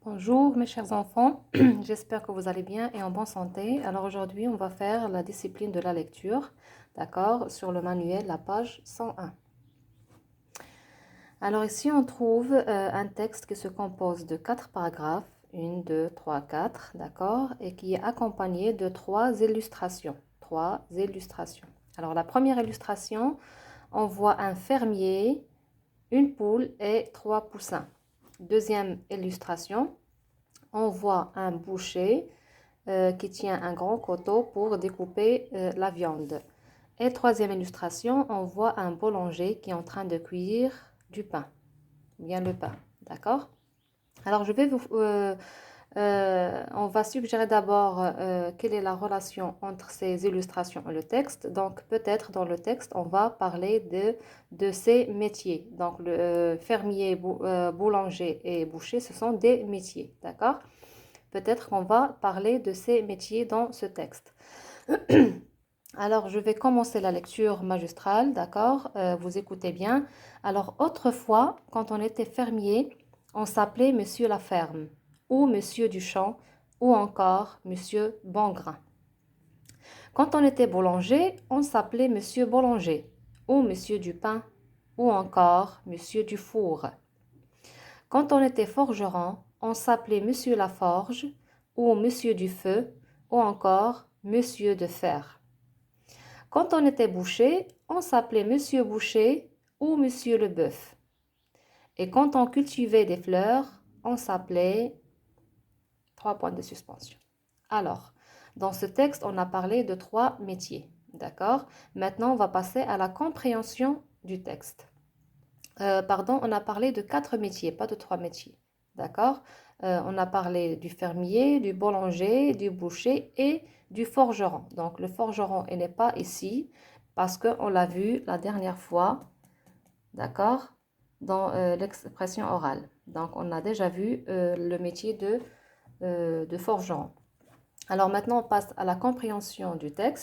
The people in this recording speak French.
Bonjour mes chers enfants, j'espère que vous allez bien et en bonne santé. Alors aujourd'hui, on va faire la discipline de la lecture, d'accord, sur le manuel, la page 101. Alors ici, on trouve un texte qui se compose de 4 paragraphes, 1, 2, 3, 4, d'accord, et qui est accompagné de 3 illustrations. 3 illustrations. Alors la première illustration, on voit un fermier, une poule et 3 poussins. Deuxième illustration, on voit un boucher qui tient un grand couteau pour découper la viande. Et troisième illustration, on voit un boulanger qui est en train de cuire du pain, bien le pain, d'accord? Alors on va suggérer d'abord quelle est la relation entre ces illustrations et le texte. Donc peut-être dans le texte, on va parler de ces métiers. Donc le fermier, boulanger et boucher, ce sont des métiers, d'accord? Peut-être qu'on va parler de ces métiers dans ce texte. Alors, je vais commencer la lecture magistrale, d'accord? Vous écoutez bien. Alors, autrefois, quand on était fermier, on s'appelait Monsieur la ferme, ou Monsieur Duchamp, ou encore Monsieur Bongrain. Quand on était boulanger, on s'appelait Monsieur Boulanger, ou Monsieur Dupin, ou encore Monsieur Dufour. Quand on était forgeron, on s'appelait Monsieur Laforge, ou Monsieur du Feu, ou encore Monsieur de Fer. Quand on était boucher, on s'appelait Monsieur Boucher ou Monsieur le Bœuf. Et quand on cultivait des fleurs, on s'appelait... 3 points de suspension. Alors, dans ce texte, on a parlé de 3 métiers, d'accord? Maintenant, on va passer à la compréhension du texte. On a parlé de 4 métiers, pas de 3 métiers, d'accord? On a parlé du fermier, du boulanger, du boucher et du forgeron. Donc, le forgeron, il n'est pas ici parce qu'on l'a vu la dernière fois, d'accord? Dans l'expression orale. Donc, on a déjà vu le métier de forgeron. Alors, maintenant, on passe à la compréhension du texte.